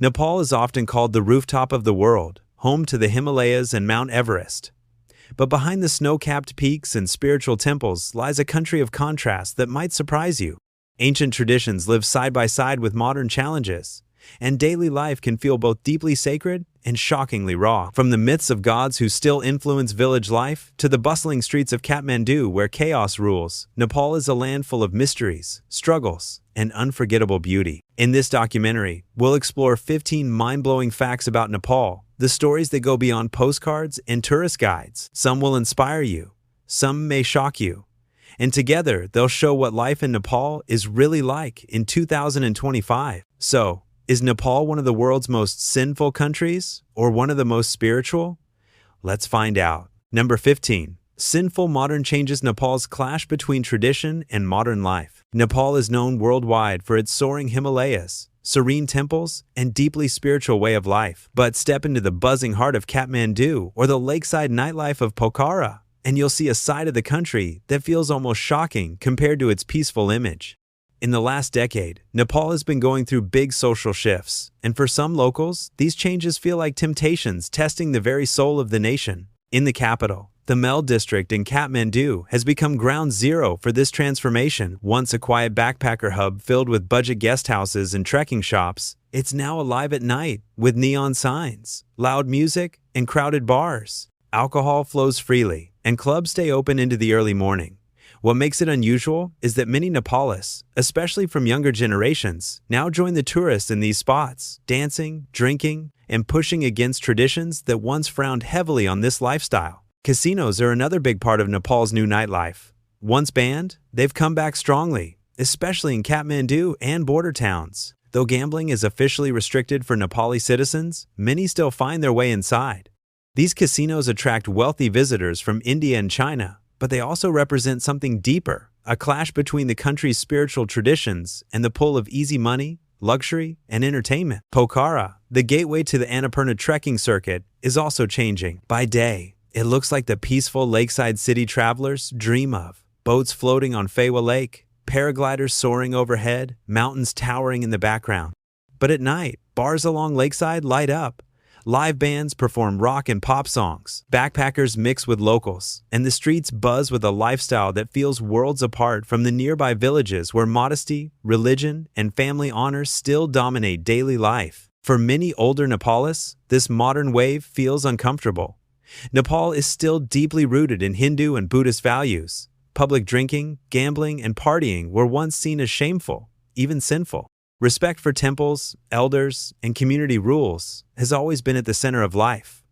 Nepal is often called the rooftop of the world, home to the Himalayas and Mount Everest. But behind the snow-capped peaks and spiritual temples lies a country of contrast that might surprise you. Ancient traditions live side by side with modern challenges, and daily life can feel both deeply sacred and shockingly raw. From the myths of gods who still influence village life to the bustling streets of Kathmandu where chaos rules, Nepal is a land full of mysteries, struggles, and unforgettable beauty. In this documentary, we'll explore 15 mind-blowing facts about Nepal, the stories that go beyond postcards and tourist guides. Some will inspire you, some may shock you, and together they'll show what life in Nepal is really like in 2025. So, is Nepal one of the world's most sinful countries, or one of the most spiritual? Let's find out. Number 15. Sinful modern changes. Nepal's clash between tradition and modern life. Nepal is known worldwide for its soaring Himalayas, serene temples, and deeply spiritual way of life. But step into the buzzing heart of Kathmandu or the lakeside nightlife of Pokhara, and you'll see a side of the country that feels almost shocking compared to its peaceful image. In the last decade, Nepal has been going through big social shifts, and for some locals, these changes feel like temptations testing the very soul of the nation. In the capital, the Mel district in Kathmandu has become ground zero for this transformation. Once a quiet backpacker hub filled with budget guest houses and trekking shops, it's now alive at night with neon signs, loud music, and crowded bars. Alcohol flows freely, and clubs stay open into the early morning. What makes it unusual is that many Nepalese, especially from younger generations, now join the tourists in these spots, dancing, drinking, and pushing against traditions that once frowned heavily on this lifestyle. Casinos are another big part of Nepal's new nightlife. Once banned, they've come back strongly, especially in Kathmandu and border towns. Though gambling is officially restricted for Nepali citizens, many still find their way inside. These casinos attract wealthy visitors from India and China, but they also represent something deeper, a clash between the country's spiritual traditions and the pull of easy money, luxury, and entertainment. Pokhara, the gateway to the Annapurna trekking circuit, is also changing. By day, it looks like the peaceful lakeside city travelers dream of. Boats floating on Fewa Lake, paragliders soaring overhead, mountains towering in the background. But at night, bars along lakeside light up. Live bands perform rock and pop songs, backpackers mix with locals, and the streets buzz with a lifestyle that feels worlds apart from the nearby villages where modesty, religion, and family honors still dominate daily life. For many older Nepalese, this modern wave feels uncomfortable. Nepal is still deeply rooted in Hindu and Buddhist values. Public drinking, gambling, and partying were once seen as shameful, even sinful. Respect for temples, elders, and community rules has always been at the center of life.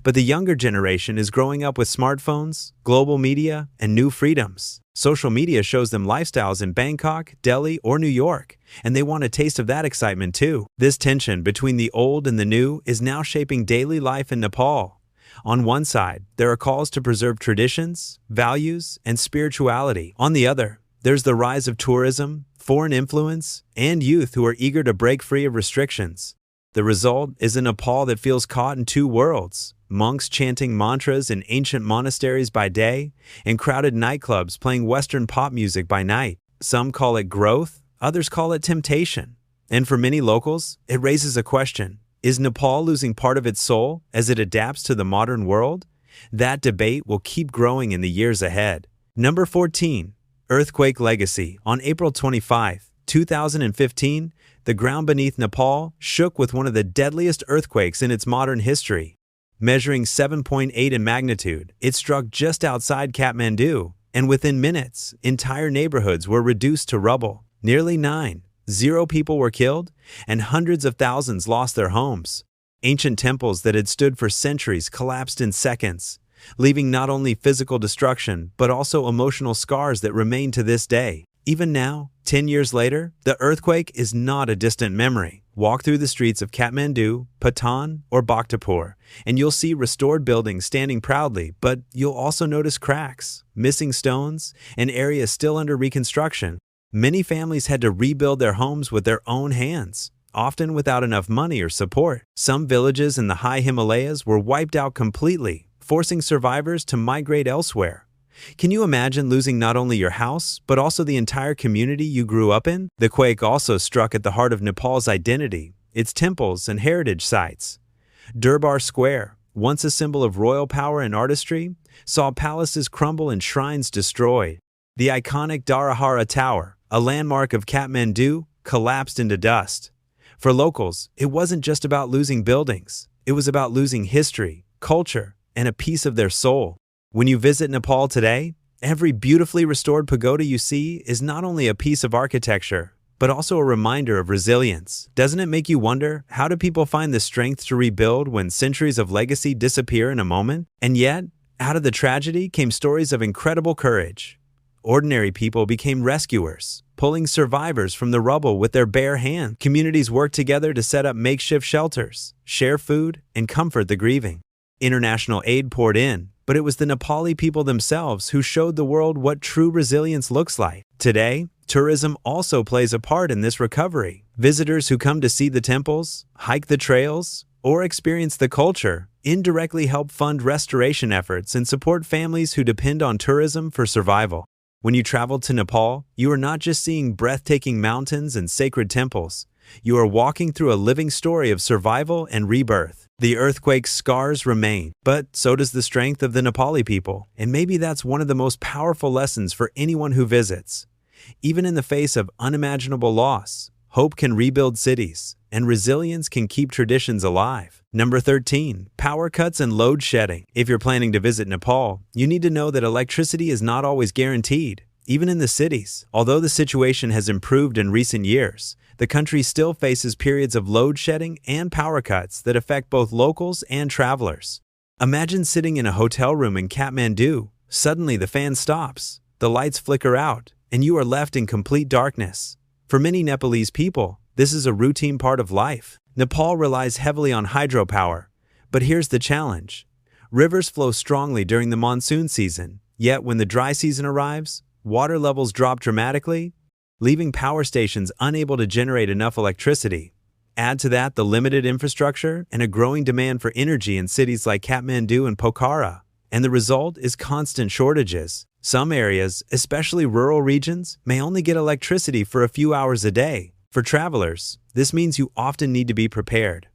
But the younger generation is growing up with smartphones, global media, and new freedoms. Social media shows them lifestyles in Bangkok, Delhi, or New York, and they want a taste of that excitement too. This tension between the old and the new is now shaping daily life in Nepal. On one side, there are calls to preserve traditions, values, and spirituality. On the other, there's the rise of tourism, foreign influence, and youth who are eager to break free of restrictions. The result is a Nepal that feels caught in two worlds, monks chanting mantras in ancient monasteries by day, and crowded nightclubs playing Western pop music by night. Some call it growth, others call it temptation. And for many locals, it raises a question. Is Nepal losing part of its soul as it adapts to the modern world? That debate will keep growing in the years ahead. Number 14. Earthquake legacy. On April 25, 2015, the ground beneath Nepal shook with one of the deadliest earthquakes in its modern history. Measuring 7.8 in magnitude, it struck just outside Kathmandu, and within minutes, entire neighborhoods were reduced to rubble. Nearly 9,000 people were killed, and hundreds of thousands lost their homes. Ancient temples that had stood for centuries collapsed in seconds, leaving not only physical destruction, but also emotional scars that remain to this day. Even now, 10 years later, the earthquake is not a distant memory. Walk through the streets of Kathmandu, Patan, or Bhaktapur, and you'll see restored buildings standing proudly, but you'll also notice cracks, missing stones, and areas still under reconstruction. Many families had to rebuild their homes with their own hands, often without enough money or support. Some villages in the high Himalayas were wiped out completely, forcing survivors to migrate elsewhere. Can you imagine losing not only your house, but also the entire community you grew up in? The quake also struck at the heart of Nepal's identity. its temples and heritage sites. Durbar Square, once a symbol of royal power and artistry, saw palaces crumble and shrines destroyed. The iconic Dharahara Tower, a landmark of Kathmandu, collapsed into dust. For locals, it wasn't just about losing buildings. It was about losing history, culture, and a piece of their soul. When you visit Nepal today, every beautifully restored pagoda you see is not only a piece of architecture, but also a reminder of resilience. Doesn't it make you wonder, how do people find the strength to rebuild when centuries of legacy disappear in a moment? And yet, out of the tragedy came stories of incredible courage. Ordinary people became rescuers, pulling survivors from the rubble with their bare hands. Communities worked together to set up makeshift shelters, share food, and comfort the grieving. International aid poured in, but it was the Nepali people themselves who showed the world what true resilience looks like. Today, tourism also plays a part in this recovery. Visitors who come to see the temples, hike the trails, or experience the culture indirectly help fund restoration efforts and support families who depend on tourism for survival. When you travel to Nepal, you are not just seeing breathtaking mountains and sacred temples. You are walking through a living story of survival and rebirth. The earthquake's scars remain, but so does the strength of the Nepali people. And maybe that's one of the most powerful lessons for anyone who visits. Even in the face of unimaginable loss, hope can rebuild cities, and resilience can keep traditions alive. Number 13. Power cuts and load shedding. If you're planning to visit Nepal, you need to know that electricity is not always guaranteed, even in the cities. Although the situation has improved in recent years, the country still faces periods of load shedding and power cuts that affect both locals and travelers. Imagine sitting in a hotel room in Kathmandu. Suddenly the fan stops, the lights flicker out, and you are left in complete darkness. For many Nepalese people, this is a routine part of life. Nepal relies heavily on hydropower, but here's the challenge. Rivers flow strongly during the monsoon season, yet when the dry season arrives, water levels drop dramatically, leaving power stations unable to generate enough electricity. Add to that the limited infrastructure and a growing demand for energy in cities like Kathmandu and Pokhara, and the result is constant shortages. Some areas, especially rural regions, may only get electricity for a few hours a day. For travelers, this means you often need to be prepared.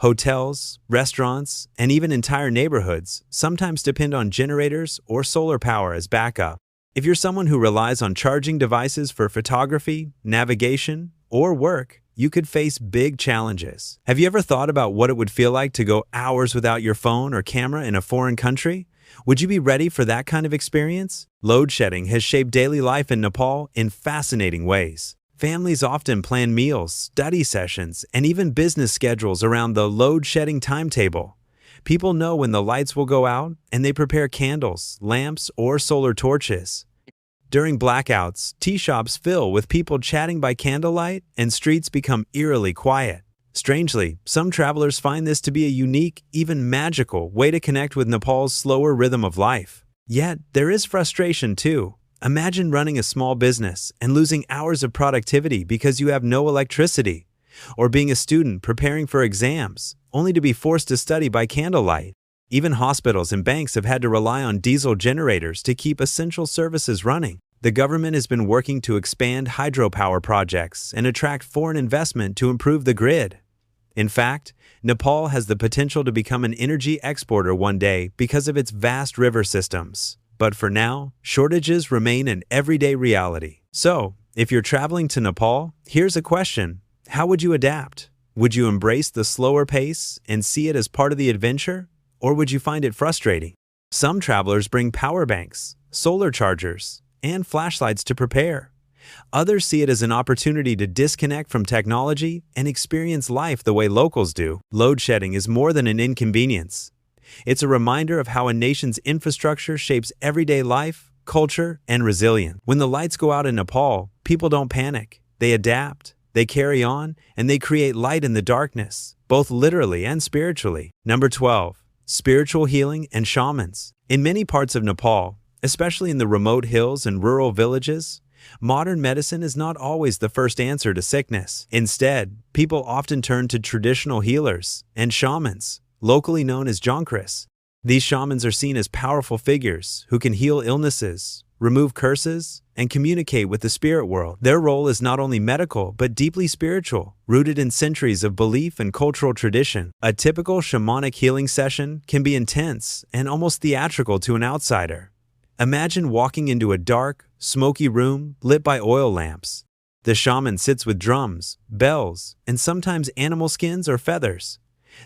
Hotels, restaurants, and even entire neighborhoods sometimes depend on generators or solar power as backup. If you're someone who relies on charging devices for photography, navigation, or work, you could face big challenges. Have you ever thought about what it would feel like to go hours without your phone or camera in a foreign country? Would you be ready for that kind of experience? Load shedding has shaped daily life in Nepal in fascinating ways. Families often plan meals, study sessions, and even business schedules around the load-shedding timetable. People know when the lights will go out, and they prepare candles, lamps, or solar torches. During blackouts, tea shops fill with people chatting by candlelight, and streets become eerily quiet. Strangely, some travelers find this to be a unique, even magical, way to connect with Nepal's slower rhythm of life. Yet, there is frustration too. Imagine running a small business and losing hours of productivity because you have no electricity, or being a student preparing for exams, only to be forced to study by candlelight. Even hospitals and banks have had to rely on diesel generators to keep essential services running. The government has been working to expand hydropower projects and attract foreign investment to improve the grid. In fact, Nepal has the potential to become an energy exporter one day because of its vast river systems. But for now, shortages remain an everyday reality. So, if you're traveling to Nepal, here's a question. How would you adapt? Would you embrace the slower pace and see it as part of the adventure? Or would you find it frustrating? Some travelers bring power banks, solar chargers, and flashlights to prepare. Others see it as an opportunity to disconnect from technology and experience life the way locals do. Load shedding is more than an inconvenience. It's a reminder of how a nation's infrastructure shapes everyday life, culture, and resilience. When the lights go out in Nepal, people don't panic. They adapt, they carry on, and they create light in the darkness, both literally and spiritually. Number 12. Spiritual healing and shamans. In many parts of Nepal, especially in the remote hills and rural villages, modern medicine is not always the first answer to sickness. Instead, people often turn to traditional healers and shamans, locally known as Jonkris. These shamans are seen as powerful figures who can heal illnesses, remove curses, and communicate with the spirit world. Their role is not only medical, but deeply spiritual, rooted in centuries of belief and cultural tradition. A typical shamanic healing session can be intense and almost theatrical to an outsider. Imagine walking into a dark, smoky room lit by oil lamps. The shaman sits with drums, bells, and sometimes animal skins or feathers.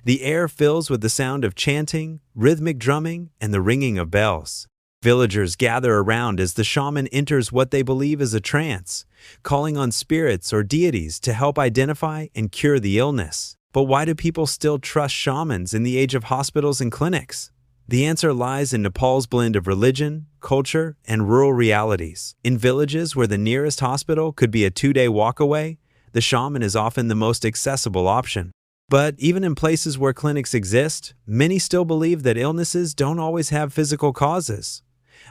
The air fills with the sound of chanting, rhythmic drumming, and the ringing of bells. Villagers gather around as the shaman enters what they believe is a trance, calling on spirits or deities to help identify and cure the illness. But why do people still trust shamans in the age of hospitals and clinics? The answer lies in Nepal's blend of religion, culture, and rural realities. In villages where the nearest hospital could be a 2-day walk away, the shaman is often the most accessible option. But even in places where clinics exist, many still believe that illnesses don't always have physical causes.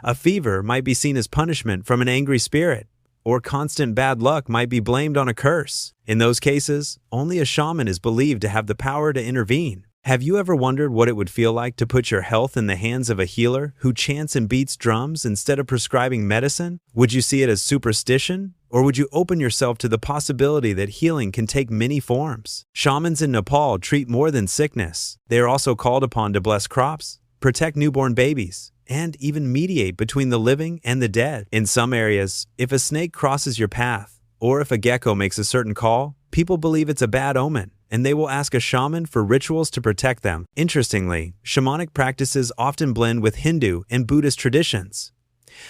A fever might be seen as punishment from an angry spirit, or constant bad luck might be blamed on a curse. In those cases, only a shaman is believed to have the power to intervene. Have you ever wondered what it would feel like to put your health in the hands of a healer who chants and beats drums instead of prescribing medicine? Would you see it as superstition? Or would you open yourself to the possibility that healing can take many forms? Shamans in Nepal treat more than sickness. They are also called upon to bless crops, protect newborn babies, and even mediate between the living and the dead. In some areas, if a snake crosses your path, or if a gecko makes a certain call, people believe it's a bad omen, and they will ask a shaman for rituals to protect them. Interestingly, shamanic practices often blend with Hindu and Buddhist traditions.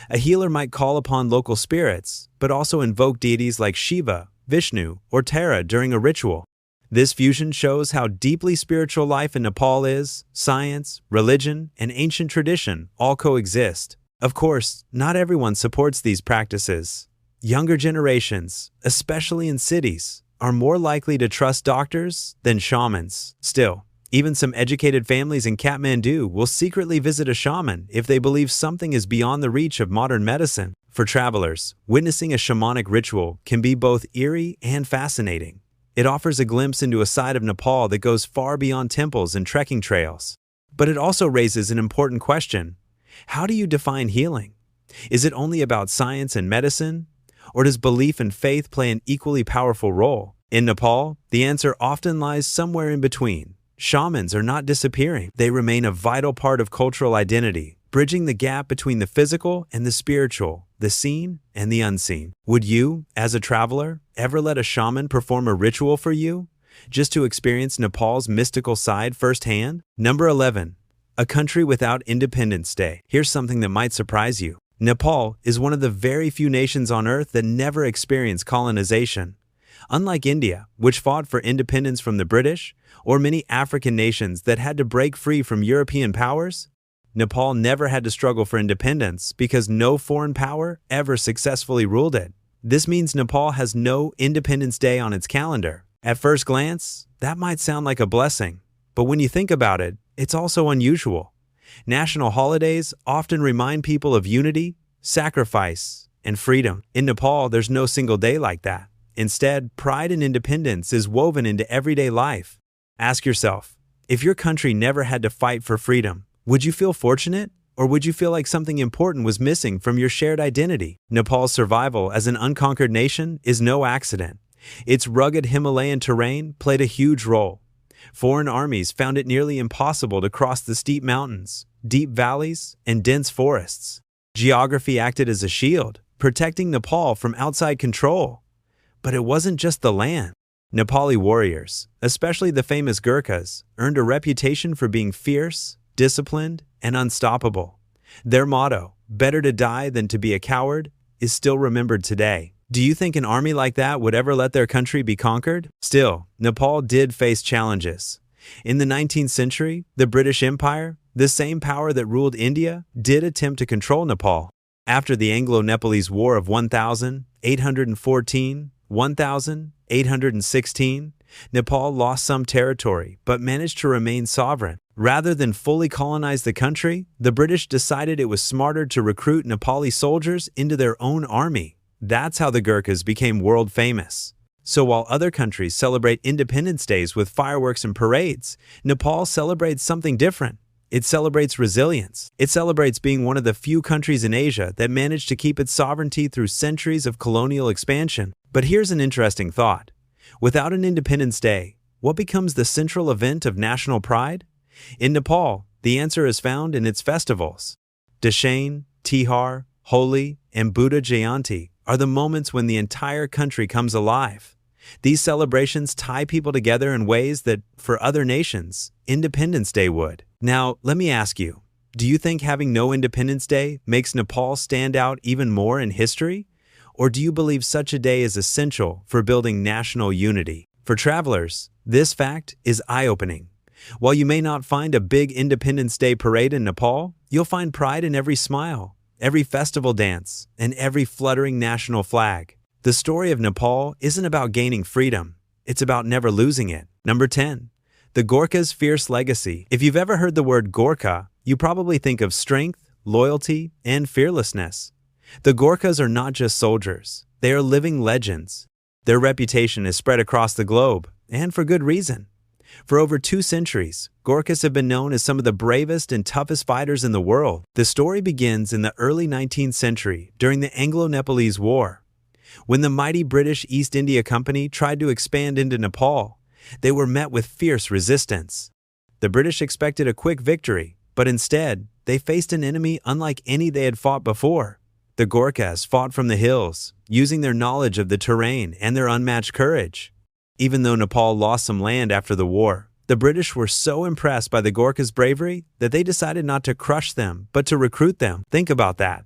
A healer might call upon local spirits, but also invoke deities like Shiva, Vishnu, or Tara during a ritual. This fusion shows how deeply spiritual life in Nepal is. Science, religion, and ancient tradition all coexist. Of course, not everyone supports these practices. Younger generations, especially in cities, are more likely to trust doctors than shamans. Still, even some educated families in Kathmandu will secretly visit a shaman if they believe something is beyond the reach of modern medicine. For travelers, witnessing a shamanic ritual can be both eerie and fascinating. It offers a glimpse into a side of Nepal that goes far beyond temples and trekking trails. But it also raises an important question. How do you define healing? Is it only about science and medicine? Or does belief and faith play an equally powerful role? In Nepal, the answer often lies somewhere in between. Shamans are not disappearing. They remain a vital part of cultural identity, bridging the gap between the physical and the spiritual, the seen and the unseen. Would you, as a traveler, ever let a shaman perform a ritual for you, just to experience Nepal's mystical side firsthand? Number 11. A country without Independence Day. Here's something that might surprise you. Nepal is one of the very few nations on Earth that never experienced colonization. Unlike India, which fought for independence from the British, or many African nations that had to break free from European powers, Nepal never had to struggle for independence because no foreign power ever successfully ruled it. This means Nepal has no Independence Day on its calendar. At first glance, that might sound like a blessing, but when you think about it, it's also unusual. National holidays often remind people of unity, sacrifice, and freedom. In Nepal, there's no single day like that. Instead, pride and independence is woven into everyday life. Ask yourself, if your country never had to fight for freedom, would you feel fortunate? Or would you feel like something important was missing from your shared identity? Nepal's survival as an unconquered nation is no accident. Its rugged Himalayan terrain played a huge role. Foreign armies found it nearly impossible to cross the steep mountains, deep valleys, and dense forests. Geography acted as a shield, protecting Nepal from outside control. But it wasn't just the land. Nepali warriors, especially the famous Gurkhas, earned a reputation for being fierce, disciplined, and unstoppable. Their motto, "Better to die than to be a coward," is still remembered today. Do you think an army like that would ever let their country be conquered? Still, Nepal did face challenges. In the 19th century, the British Empire, the same power that ruled India, did attempt to control Nepal. After the Anglo-Nepalese War of 1816, Nepal lost some territory but managed to remain sovereign. Rather than fully colonize the country, the British decided it was smarter to recruit Nepali soldiers into their own army. That's how the Gurkhas became world famous. So while other countries celebrate Independence Days with fireworks and parades, Nepal celebrates something different: It celebrates resilience. It celebrates being one of the few countries in Asia that managed to keep its sovereignty through centuries of colonial expansion. But here's an interesting thought. Without an Independence Day, what becomes the central event of national pride? In Nepal, the answer is found in its festivals. Dashain, Tihar, Holi, and Buddha Jayanti are the moments when the entire country comes alive. These celebrations tie people together in ways that, for other nations, Independence Day would. Now, let me ask you, do you think having no Independence Day makes Nepal stand out even more in history? Or do you believe such a day is essential for building national unity? For travelers, this fact is eye-opening. While you may not find a big Independence Day parade in Nepal, you'll find pride in every smile, every festival dance, and every fluttering national flag. The story of Nepal isn't about gaining freedom, it's about never losing it. Number 10. The Gorkha's fierce legacy. If you've ever heard the word Gorkha, you probably think of strength, loyalty, and fearlessness. The Gorkhas are not just soldiers, they are living legends. Their reputation is spread across the globe, and for good reason. For over 2 centuries, Gorkhas have been known as some of the bravest and toughest fighters in the world. The story begins in the early 19th century during the Anglo-Nepalese War. When the mighty British East India Company tried to expand into Nepal, they were met with fierce resistance. The British expected a quick victory, but instead, they faced an enemy unlike any they had fought before. The Gorkhas fought from the hills, using their knowledge of the terrain and their unmatched courage. Even though Nepal lost some land after the war, the British were so impressed by the Gorkhas' bravery that they decided not to crush them, but to recruit them. Think about that.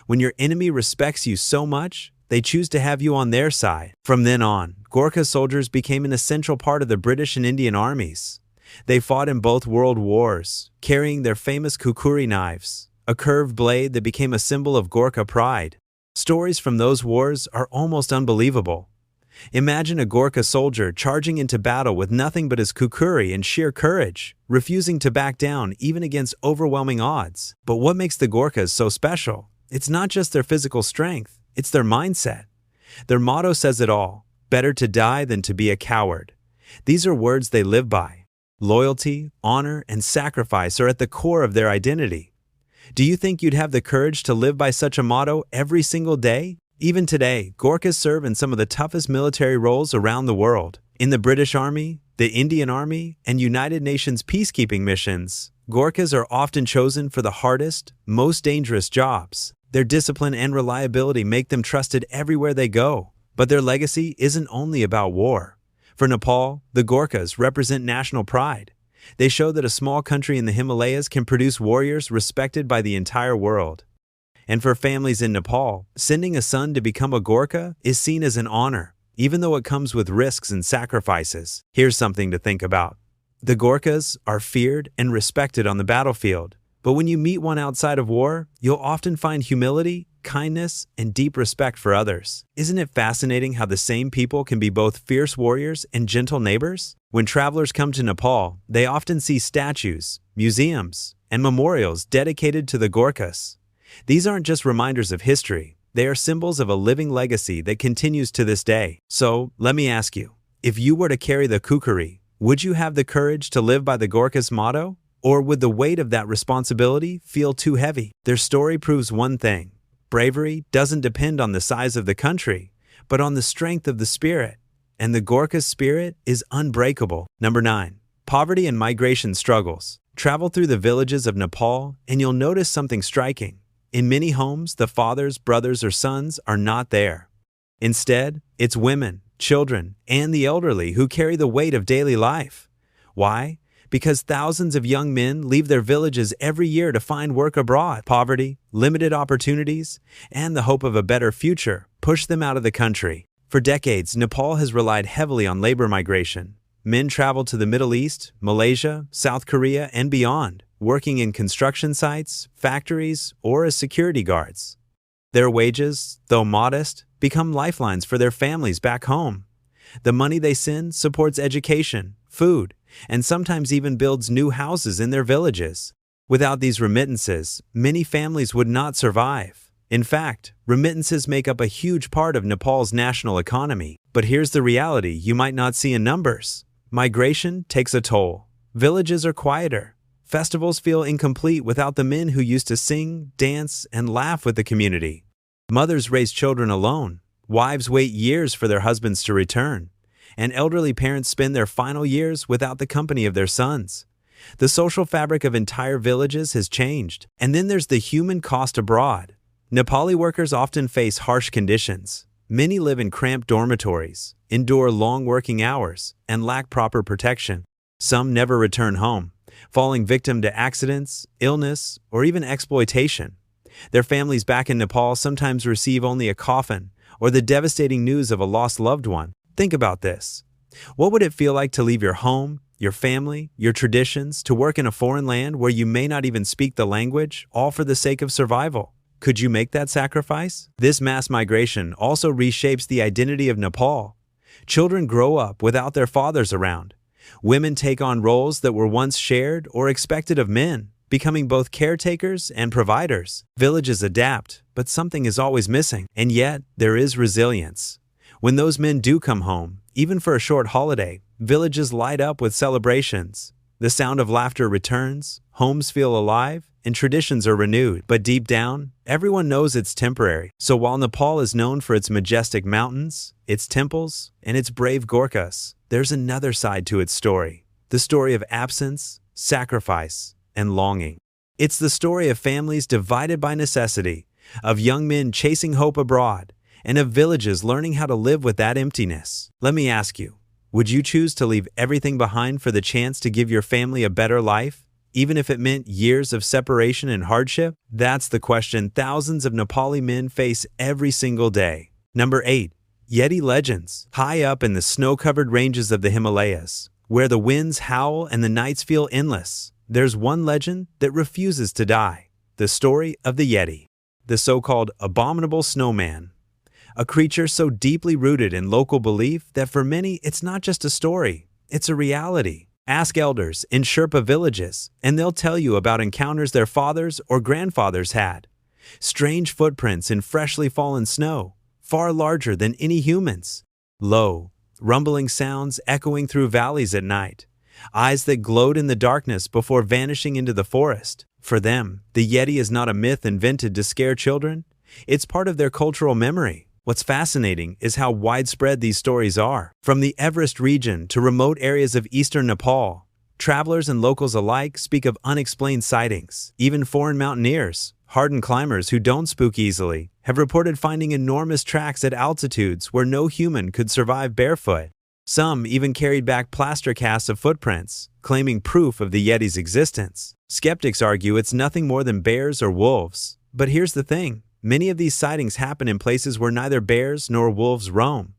When your enemy respects you so much, they choose to have you on their side. From then on, Gorkha soldiers became an essential part of the British and Indian armies. They fought in both world wars, carrying their famous kukuri knives, a curved blade that became a symbol of Gorkha pride. Stories from those wars are almost unbelievable. Imagine a Gorkha soldier charging into battle with nothing but his kukuri and sheer courage, refusing to back down even against overwhelming odds. But what makes the Gorkhas so special? It's not just their physical strength, it's their mindset. Their motto says it all: better to die than to be a coward. These are words they live by. Loyalty, honor, and sacrifice are at the core of their identity. Do you think you'd have the courage to live by such a motto every single day? Even today, Gorkhas serve in some of the toughest military roles around the world. In the British Army, the Indian Army, and United Nations peacekeeping missions, Gorkhas are often chosen for the hardest, most dangerous jobs. Their discipline and reliability make them trusted everywhere they go. But their legacy isn't only about war. For Nepal, the Gorkhas represent national pride. They show that a small country in the Himalayas can produce warriors respected by the entire world. And for families in Nepal, sending a son to become a Gorkha is seen as an honor, even though it comes with risks and sacrifices. Here's something to think about. The Gorkhas are feared and respected on the battlefield, but when you meet one outside of war, you'll often find humility, kindness, and deep respect for others. Isn't it fascinating how the same people can be both fierce warriors and gentle neighbors? When travelers come to Nepal, they often see statues, museums, and memorials dedicated to the Gorkhas. These aren't just reminders of history, they are symbols of a living legacy that continues to this day. So, let me ask you, if you were to carry the kukuri, would you have the courage to live by the Gorkhas' motto? Or would the weight of that responsibility feel too heavy? Their story proves one thing: bravery doesn't depend on the size of the country, but on the strength of the spirit. And the Gorkhas' spirit is unbreakable. Number 9. Poverty and migration struggles. Travel through the villages of Nepal and you'll notice something striking. In many homes, the fathers, brothers, or sons are not there. Instead, it's women, children, and the elderly who carry the weight of daily life. Why? Because thousands of young men leave their villages every year to find work abroad. Poverty, limited opportunities, and the hope of a better future push them out of the country. For decades, Nepal has relied heavily on labor migration. Men travel to the Middle East, Malaysia, South Korea, and beyond, working in construction sites, factories, or as security guards. Their wages, though modest, become lifelines for their families back home. The money they send supports education, food, and sometimes even builds new houses in their villages. Without these remittances, many families would not survive. In fact, remittances make up a huge part of Nepal's national economy. But here's the reality you might not see in numbers. Migration takes a toll. Villages are quieter. Festivals feel incomplete without the men who used to sing, dance, and laugh with the community. Mothers raise children alone. Wives wait years for their husbands to return. And elderly parents spend their final years without the company of their sons. The social fabric of entire villages has changed. And then there's the human cost abroad. Nepali workers often face harsh conditions. Many live in cramped dormitories, endure long working hours, and lack proper protection. Some never return home, falling victim to accidents, illness, or even exploitation. Their families back in Nepal sometimes receive only a coffin or the devastating news of a lost loved one. Think about this. What would it feel like to leave your home, your family, your traditions, to work in a foreign land where you may not even speak the language, all for the sake of survival? Could you make that sacrifice? This mass migration also reshapes the identity of Nepal. Children grow up without their fathers around. Women take on roles that were once shared or expected of men, becoming both caretakers and providers. Villages adapt, but something is always missing. And yet, there is resilience. When those men do come home, even for a short holiday, villages light up with celebrations. The sound of laughter returns, homes feel alive, and traditions are renewed. But deep down, everyone knows it's temporary. So while Nepal is known for its majestic mountains, its temples, and its brave Gorkhas, there's another side to its story. The story of absence, sacrifice, and longing. It's the story of families divided by necessity, of young men chasing hope abroad, and of villages learning how to live with that emptiness. Let me ask you, would you choose to leave everything behind for the chance to give your family a better life, even if it meant years of separation and hardship? That's the question thousands of Nepali men face every single day. Number 8. Yeti legends. High up in the snow-covered ranges of the Himalayas, where the winds howl and the nights feel endless, there's one legend that refuses to die. The story of the Yeti, the so-called abominable snowman. A creature so deeply rooted in local belief that for many it's not just a story, it's a reality. Ask elders in Sherpa villages, and they'll tell you about encounters their fathers or grandfathers had. Strange footprints in freshly fallen snow, far larger than any humans. Low, rumbling sounds echoing through valleys at night. Eyes that glowed in the darkness before vanishing into the forest. For them, the Yeti is not a myth invented to scare children. It's part of their cultural memory. What's fascinating is how widespread these stories are. From the Everest region to remote areas of eastern Nepal, travelers and locals alike speak of unexplained sightings. Even foreign mountaineers, hardened climbers who don't spook easily, have reported finding enormous tracks at altitudes where no human could survive barefoot. Some even carried back plaster casts of footprints, claiming proof of the Yeti's existence. Skeptics argue it's nothing more than bears or wolves. But here's the thing. Many of these sightings happen in places where neither bears nor wolves roam.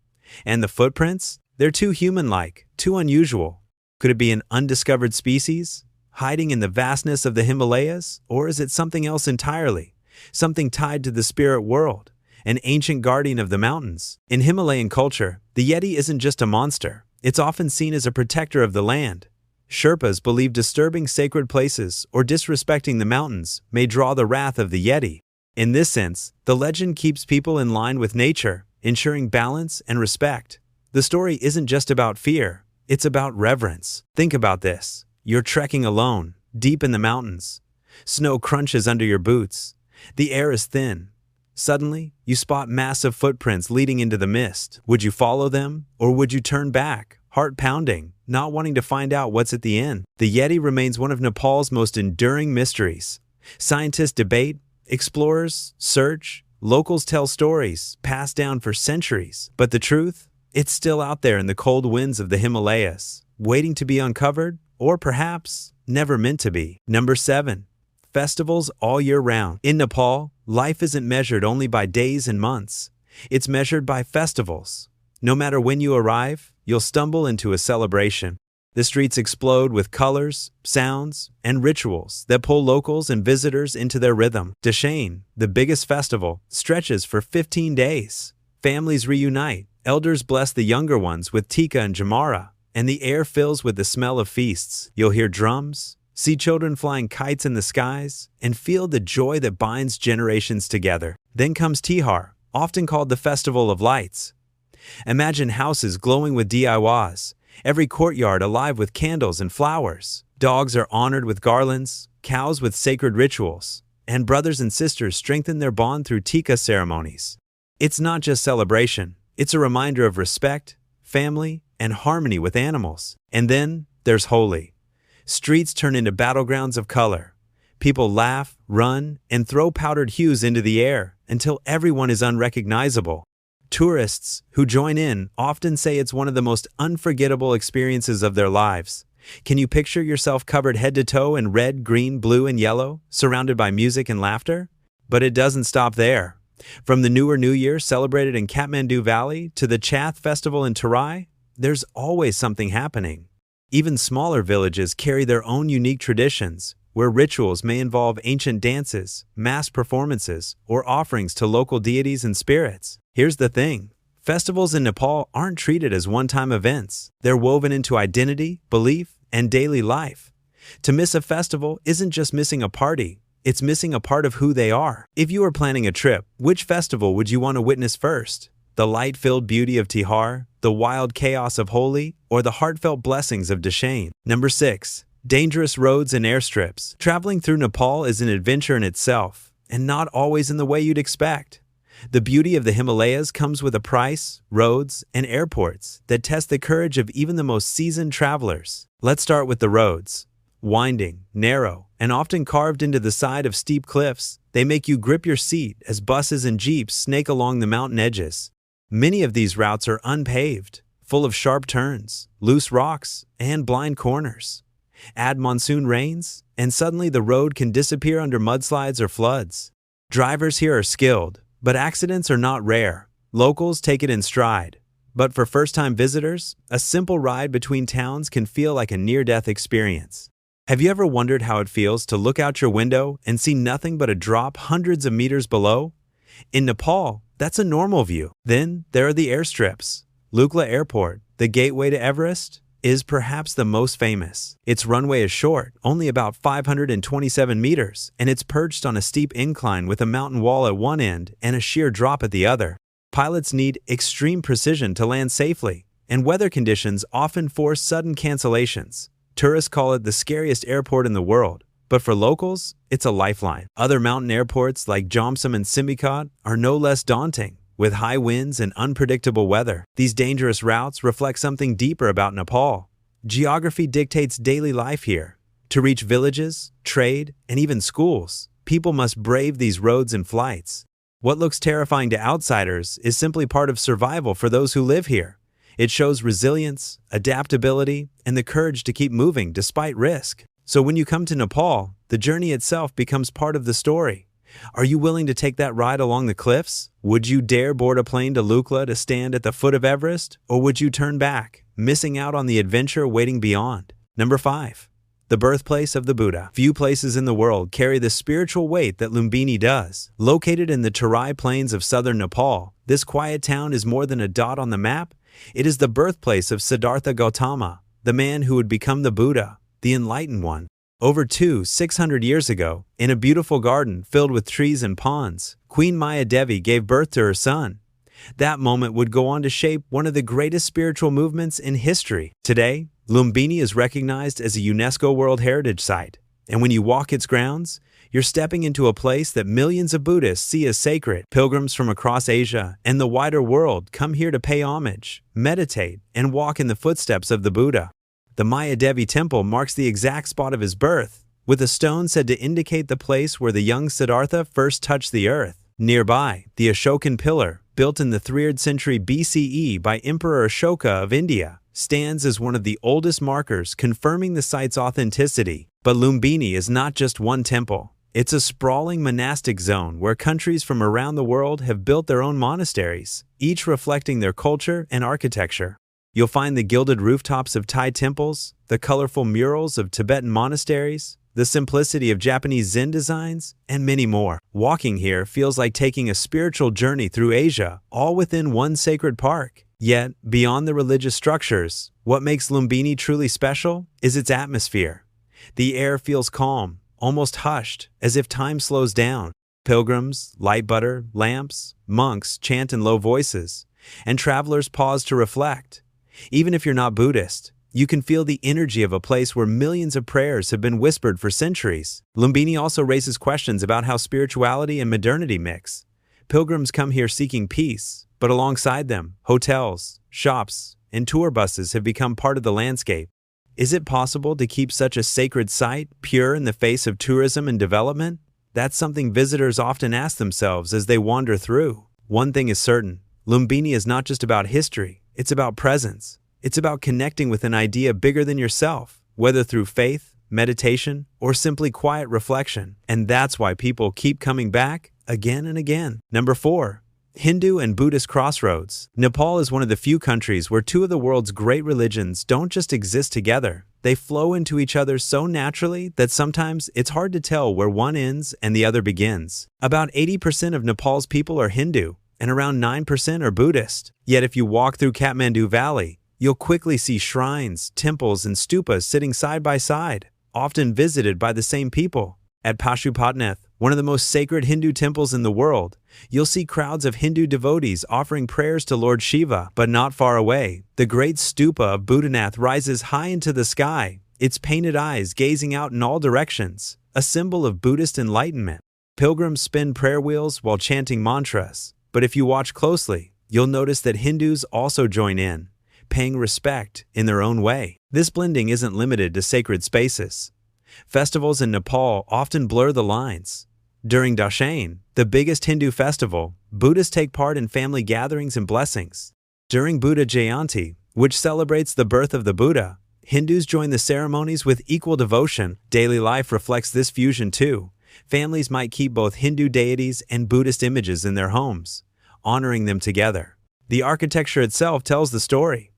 And the footprints? They're too human-like, too unusual. Could it be an undiscovered species, hiding in the vastness of the Himalayas? Or is it something else entirely? Something tied to the spirit world, an ancient guardian of the mountains? In Himalayan culture, the Yeti isn't just a monster. It's often seen as a protector of the land. Sherpas believe disturbing sacred places or disrespecting the mountains may draw the wrath of the Yeti. In this sense, the legend keeps people in line with nature, ensuring balance and respect. The story isn't just about fear, it's about reverence. Think about this. You're trekking alone, deep in the mountains. Snow crunches under your boots. The air is thin. Suddenly, you spot massive footprints leading into the mist. Would you follow them, or would you turn back, heart pounding, not wanting to find out what's at the end? The Yeti remains one of Nepal's most enduring mysteries. Scientists debate, explorers search, locals tell stories passed down for centuries. But the truth? It's still out there in the cold winds of the Himalayas, waiting to be uncovered, or perhaps never meant to be. Number 7. Festivals all year round. In Nepal, life isn't measured only by days and months. It's measured by festivals. No matter when you arrive, you'll stumble into a celebration. The streets explode with colors, sounds, and rituals that pull locals and visitors into their rhythm. Dashain, the biggest festival, stretches for 15 days. Families reunite, elders bless the younger ones with tika and jamara, and the air fills with the smell of feasts. You'll hear drums, see children flying kites in the skies, and feel the joy that binds generations together. Then comes Tihar, often called the Festival of Lights. Imagine houses glowing with DIYs, every courtyard alive with candles and flowers. Dogs are honored with garlands, cows with sacred rituals, and brothers and sisters strengthen their bond through tika ceremonies. It's not just celebration, it's a reminder of respect, family, and harmony with animals. And then there's Holi. Streets turn into battlegrounds of color. People laugh, run, and throw powdered hues into the air until everyone is unrecognizable. Tourists who join in often say it's one of the most unforgettable experiences of their lives. Can you picture yourself covered head to toe in red, green, blue, and yellow, surrounded by music and laughter? But it doesn't stop there. From the Lunar New Year celebrated in Kathmandu Valley to the Chath Festival in Terai, there's always something happening. Even smaller villages carry their own unique traditions, where rituals may involve ancient dances, mass performances, or offerings to local deities and spirits. Here's the thing. Festivals in Nepal aren't treated as one-time events. They're woven into identity, belief, and daily life. To miss a festival isn't just missing a party, it's missing a part of who they are. If you were planning a trip, which festival would you want to witness first? The light-filled beauty of Tihar, the wild chaos of Holi, or the heartfelt blessings of Dashain? Number 6. Dangerous roads and airstrips. Traveling through Nepal is an adventure in itself, and not always in the way you'd expect. The beauty of the Himalayas comes with a price, roads, and airports that test the courage of even the most seasoned travelers. Let's start with the roads. Winding, narrow, and often carved into the side of steep cliffs, they make you grip your seat as buses and jeeps snake along the mountain edges. Many of these routes are unpaved, full of sharp turns, loose rocks, and blind corners. Add monsoon rains, and suddenly the road can disappear under mudslides or floods. Drivers here are skilled, but accidents are not rare. Locals take it in stride. But for first-time visitors, a simple ride between towns can feel like a near-death experience. Have you ever wondered how it feels to look out your window and see nothing but a drop hundreds of meters below? In Nepal, that's a normal view. Then there are the airstrips. Lukla Airport, the gateway to Everest, is perhaps the most famous. Its runway is short, only about 527 meters, and it's perched on a steep incline with a mountain wall at one end and a sheer drop at the other. Pilots need extreme precision to land safely, and weather conditions often force sudden cancellations. Tourists call it the scariest airport in the world, but for locals, it's a lifeline. Other mountain airports like Jomsom and Simbichat are no less daunting, with high winds and unpredictable weather. These dangerous routes reflect something deeper about Nepal. Geography dictates daily life here. To reach villages, trade, and even schools, people must brave these roads and flights. What looks terrifying to outsiders is simply part of survival for those who live here. It shows resilience, adaptability, and the courage to keep moving despite risk. So when you come to Nepal, the journey itself becomes part of the story. Are you willing to take that ride along the cliffs? Would you dare board a plane to Lukla to stand at the foot of Everest? Or would you turn back, missing out on the adventure waiting beyond? Number 5. The birthplace of the Buddha. Few places in the world carry the spiritual weight that Lumbini does. Located in the Terai Plains of southern Nepal, this quiet town is more than a dot on the map. It is the birthplace of Siddhartha Gautama, the man who would become the Buddha, the enlightened one. Over 600 years ago, in a beautiful garden filled with trees and ponds, Queen Maya Devi gave birth to her son. That moment would go on to shape one of the greatest spiritual movements in history. Today, Lumbini is recognized as a UNESCO World Heritage Site, and when you walk its grounds, you're stepping into a place that millions of Buddhists see as sacred. Pilgrims from across Asia and the wider world come here to pay homage, meditate, and walk in the footsteps of the Buddha. The Maya Devi temple marks the exact spot of his birth, with a stone said to indicate the place where the young Siddhartha first touched the earth. Nearby, the Ashokan pillar, built in the 3rd century BCE by Emperor Ashoka of India, stands as one of the oldest markers confirming the site's authenticity. But Lumbini is not just one temple. It's a sprawling monastic zone where countries from around the world have built their own monasteries, each reflecting their culture and architecture. You'll find the gilded rooftops of Thai temples, the colorful murals of Tibetan monasteries, the simplicity of Japanese Zen designs, and many more. Walking here feels like taking a spiritual journey through Asia, all within one sacred park. Yet, beyond the religious structures, what makes Lumbini truly special is its atmosphere. The air feels calm, almost hushed, as if time slows down. Pilgrims light butter lamps, monks chant in low voices, and travelers pause to reflect. Even if you're not Buddhist, You can feel the energy of a place where millions of prayers have been whispered for centuries. Lumbini also raises questions about how spirituality and modernity mix. Pilgrims come here seeking peace, but alongside them, hotels, shops, and tour buses have become part of the landscape. Is it possible to keep such a sacred site pure in the face of tourism and development? That's something visitors often ask themselves as they wander through. One thing is certain, Lumbini is not just about history, it's about presence. It's about connecting with an idea bigger than yourself, whether through faith, meditation, or simply quiet reflection. And that's why people keep coming back again and again. Number 4. Hindu and Buddhist crossroads. Nepal is one of the few countries where two of the world's great religions don't just exist together. They flow into each other so naturally that sometimes it's hard to tell where one ends and the other begins. About 80% of Nepal's people are Hindu, and around 9% are Buddhist. Yet if you walk through Kathmandu Valley, you'll quickly see shrines, temples, and stupas sitting side by side, often visited by the same people. At Pashupatnath, one of the most sacred Hindu temples in the world, you'll see crowds of Hindu devotees offering prayers to Lord Shiva. But not far away, the great stupa of Buddhanath rises high into the sky, its painted eyes gazing out in all directions, a symbol of Buddhist enlightenment. Pilgrims spin prayer wheels while chanting mantras, but if you watch closely, you'll notice that Hindus also join in, paying respect in their own way. This blending isn't limited to sacred spaces. Festivals in Nepal often blur the lines. During Dashain, the biggest Hindu festival, Buddhists take part in family gatherings and blessings. During Buddha Jayanti, which celebrates the birth of the Buddha, Hindus join the ceremonies with equal devotion. Daily life reflects this fusion too. Families might keep both Hindu deities and Buddhist images in their homes, honoring them together. The architecture itself tells the story.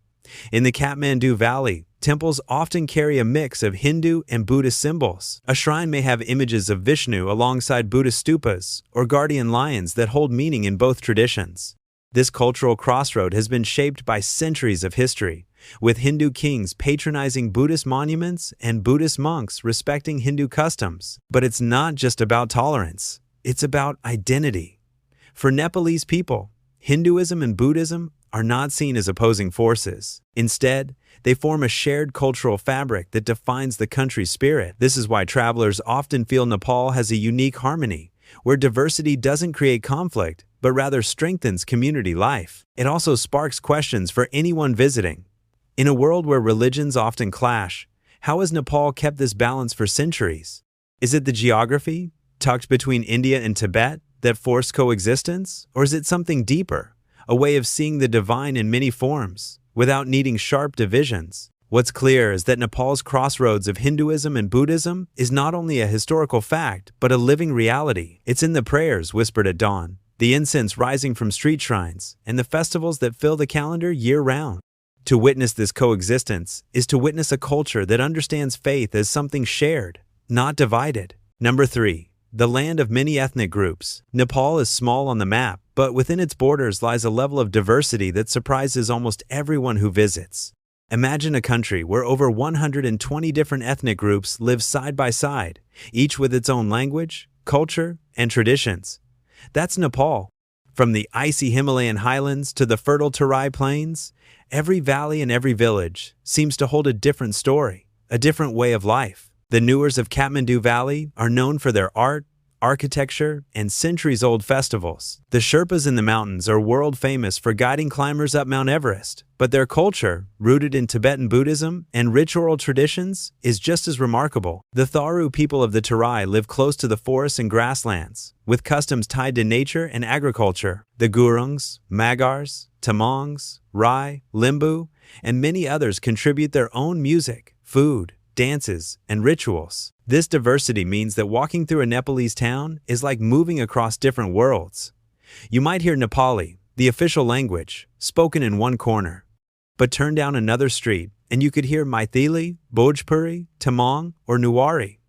In the Kathmandu Valley, temples often carry a mix of Hindu and Buddhist symbols. A shrine may have images of Vishnu alongside Buddhist stupas or guardian lions that hold meaning in both traditions. This cultural crossroad has been shaped by centuries of history, with Hindu kings patronizing Buddhist monuments and Buddhist monks respecting Hindu customs. But it's not just about tolerance, it's about identity. For Nepalese people, Hinduism and Buddhism are not seen as opposing forces. Instead, they form a shared cultural fabric that defines the country's spirit. This is why travelers often feel Nepal has a unique harmony, where diversity doesn't create conflict, but rather strengthens community life. It also sparks questions for anyone visiting. In a world where religions often clash, how has Nepal kept this balance for centuries? Is it the geography, tucked between India and Tibet, that forced coexistence? Or is it something deeper? A way of seeing the divine in many forms, without needing sharp divisions. What's clear is that Nepal's crossroads of Hinduism and Buddhism is not only a historical fact, but a living reality. It's in the prayers whispered at dawn, the incense rising from street shrines, and the festivals that fill the calendar year-round. To witness this coexistence is to witness a culture that understands faith as something shared, not divided. Number 3. The land of many ethnic groups. Nepal is small on the map, but within its borders lies a level of diversity that surprises almost everyone who visits. Imagine a country where over 120 different ethnic groups live side by side, each with its own language, culture, and traditions. That's Nepal. From the icy Himalayan highlands to the fertile Terai plains, every valley and every village seems to hold a different story, a different way of life. The Newars of Kathmandu Valley are known for their art, architecture, and centuries-old festivals. The Sherpas in the mountains are world famous for guiding climbers up Mount Everest, but their culture, rooted in Tibetan Buddhism and rich oral traditions, is just as remarkable. The Tharu people of the Terai live close to the forests and grasslands, with customs tied to nature and agriculture. The Gurungs, Magars, Tamongs, Rai, Limbu, and many others contribute their own music, food, dances, and rituals. This diversity means that walking through a Nepalese town is like moving across different worlds. You might hear Nepali, the official language, spoken in one corner, but turn down another street and you could hear Maithili, Bhojpuri, Tamang, or Newari.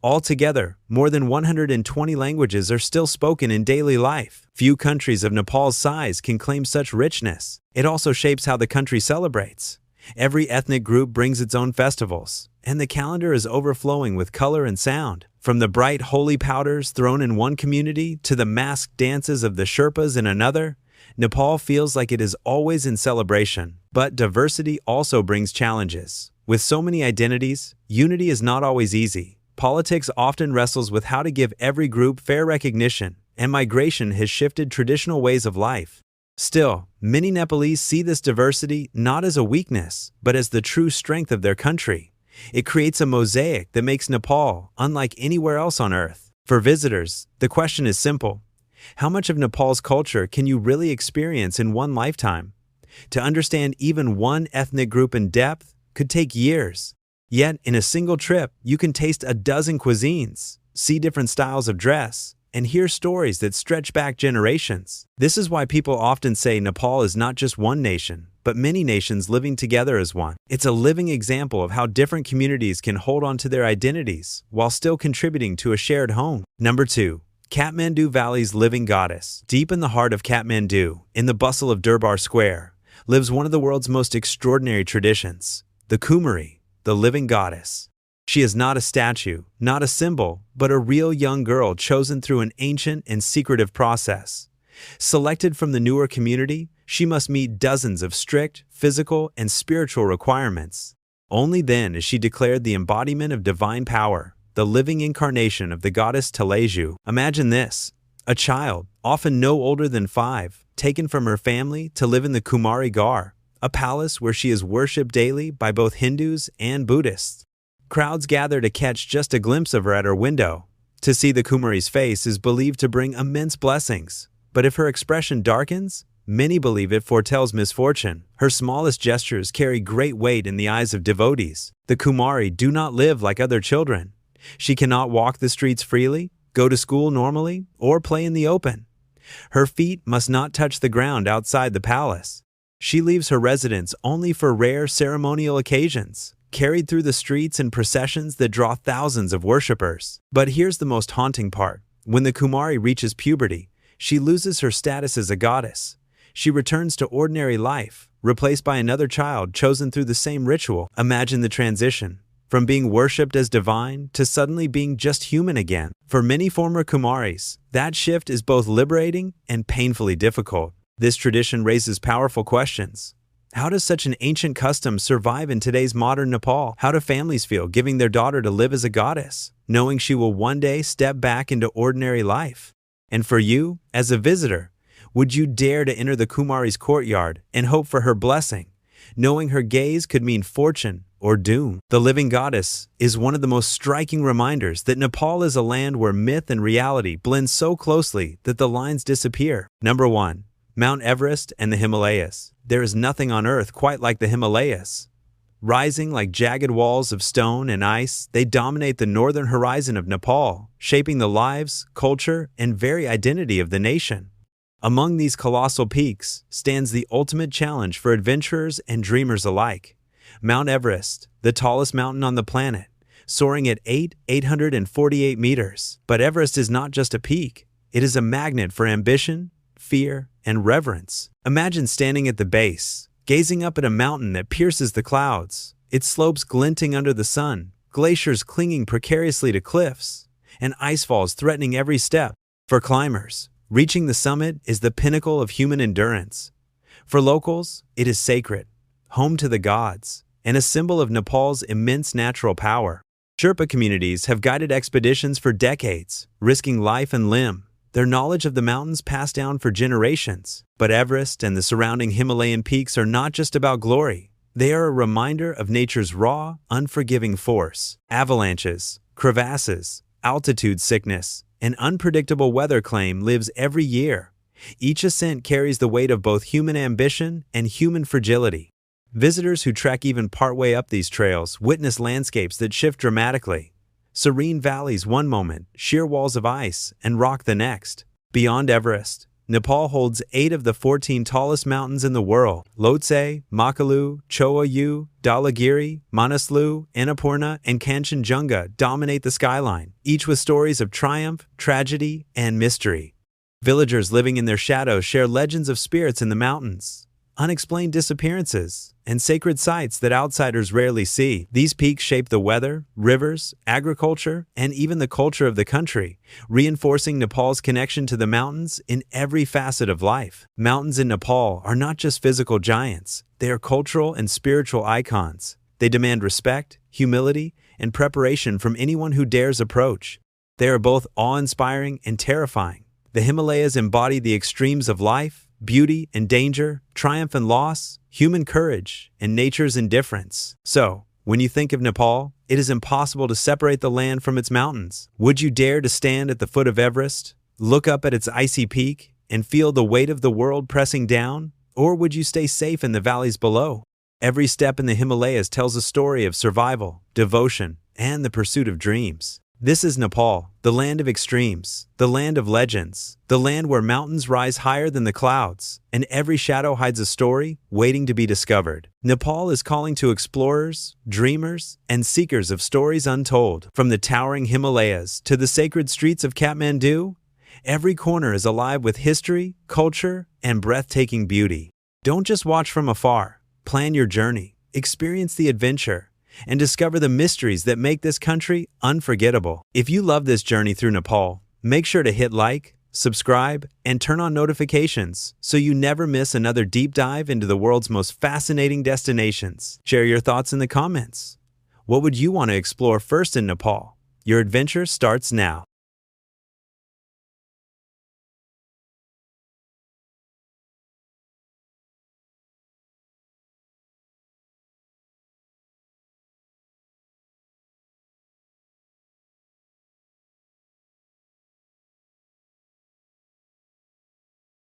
Altogether, more than 120 languages are still spoken in daily life. Few countries of Nepal's size can claim such richness. It also shapes how the country celebrates. Every ethnic group brings its own festivals, and the calendar is overflowing with color and sound. From the bright holy powders thrown in one community to the masked dances of the Sherpas in another, Nepal feels like it is always in celebration, but diversity also brings challenges. With so many identities, unity is not always easy. Politics often wrestles with how to give every group fair recognition, and migration has shifted traditional ways of life. Still, many Nepalese see this diversity not as a weakness, but as the true strength of their country. It creates a mosaic that makes Nepal unlike anywhere else on Earth. For visitors, the question is simple. How much of Nepal's culture can you really experience in one lifetime? To understand even one ethnic group in depth could take years. Yet, in a single trip, you can taste a dozen cuisines, see different styles of dress, and hear stories that stretch back generations. This is why people often say Nepal is not just one nation, but many nations living together as one. It's a living example of how different communities can hold on to their identities while still contributing to a shared home. Number 2. Kathmandu Valley's living goddess. Deep in the heart of Kathmandu, in the bustle of Durbar Square, lives one of the world's most extraordinary traditions, the Kumari, the living goddess. She is not a statue, not a symbol, but a real young girl chosen through an ancient and secretive process. Selected from the newer community, she must meet dozens of strict, physical, and spiritual requirements. Only then is she declared the embodiment of divine power, the living incarnation of the goddess Teleju. Imagine this: a child, often no older than 5, taken from her family to live in the Kumari Gar, a palace where she is worshipped daily by both Hindus and Buddhists. Crowds gather to catch just a glimpse of her at her window. To see the Kumari's face is believed to bring immense blessings, but if her expression darkens, many believe it foretells misfortune. Her smallest gestures carry great weight in the eyes of devotees. The Kumari do not live like other children. She cannot walk the streets freely, go to school normally, or play in the open. Her feet must not touch the ground outside the palace. She leaves her residence only for rare ceremonial occasions, carried through the streets in processions that draw thousands of worshippers. But here's the most haunting part. When the Kumari reaches puberty, she loses her status as a goddess. She returns to ordinary life, replaced by another child chosen through the same ritual. Imagine the transition, from being worshipped as divine to suddenly being just human again. For many former Kumaris, that shift is both liberating and painfully difficult. This tradition raises powerful questions. How does such an ancient custom survive in today's modern Nepal? How do families feel giving their daughter to live as a goddess, knowing she will one day step back into ordinary life? And for you, as a visitor, would you dare to enter the Kumari's courtyard and hope for her blessing, knowing her gaze could mean fortune or doom? The living goddess is one of the most striking reminders that Nepal is a land where myth and reality blend so closely that the lines disappear. Number 1. Mount Everest and the Himalayas. There is nothing on Earth quite like the Himalayas. Rising like jagged walls of stone and ice, they dominate the northern horizon of Nepal, shaping the lives, culture, and very identity of the nation. Among these colossal peaks stands the ultimate challenge for adventurers and dreamers alike. Mount Everest, the tallest mountain on the planet, soaring at 848 meters. But Everest is not just a peak. It is a magnet for ambition, fear, and reverence. Imagine standing at the base, gazing up at a mountain that pierces the clouds, its slopes glinting under the sun, glaciers clinging precariously to cliffs, and icefalls threatening every step. For climbers, reaching the summit is the pinnacle of human endurance. For locals, it is sacred, home to the gods, and a symbol of Nepal's immense natural power. Sherpa communities have guided expeditions for decades, risking life and limb, their knowledge of the mountains passed down for generations. But Everest and the surrounding Himalayan peaks are not just about glory. They are a reminder of nature's raw, unforgiving force. Avalanches, crevasses, altitude sickness, and unpredictable weather claim lives every year. Each ascent carries the weight of both human ambition and human fragility. Visitors who trek even partway up these trails witness landscapes that shift dramatically. Serene valleys one moment, sheer walls of ice and rock the next. Beyond Everest, Nepal holds 8 of the 14 tallest mountains in the world. Lhotse, Makalu, Choa-Yu, Dhaulagiri, Manaslu, Annapurna, and Kanchenjunga dominate the skyline, each with stories of triumph, tragedy, and mystery. Villagers living in their shadows share legends of spirits in the mountains, unexplained disappearances, and sacred sites that outsiders rarely see. These peaks shape the weather, rivers, agriculture, and even the culture of the country, reinforcing Nepal's connection to the mountains in every facet of life. Mountains in Nepal are not just physical giants, they are cultural and spiritual icons. They demand respect, humility, and preparation from anyone who dares approach. They are both awe-inspiring and terrifying. The Himalayas embody the extremes of life, beauty and danger, triumph and loss, human courage, and nature's indifference. So, when you think of Nepal, it is impossible to separate the land from its mountains. Would you dare to stand at the foot of Everest, look up at its icy peak, and feel the weight of the world pressing down? Or would you stay safe in the valleys below? Every step in the Himalayas tells a story of survival, devotion, and the pursuit of dreams. This is Nepal, the land of extremes, the land of legends, the land where mountains rise higher than the clouds, and every shadow hides a story waiting to be discovered. Nepal is calling to explorers, dreamers, and seekers of stories untold. From the towering Himalayas to the sacred streets of Kathmandu, every corner is alive with history, culture, and breathtaking beauty. Don't just watch from afar. Plan your journey, experience the adventure, and discover the mysteries that make this country unforgettable. If you love this journey through Nepal, make sure to hit like, subscribe, and turn on notifications so you never miss another deep dive into the world's most fascinating destinations. Share your thoughts in the comments. What would you want to explore first in Nepal? Your adventure starts now.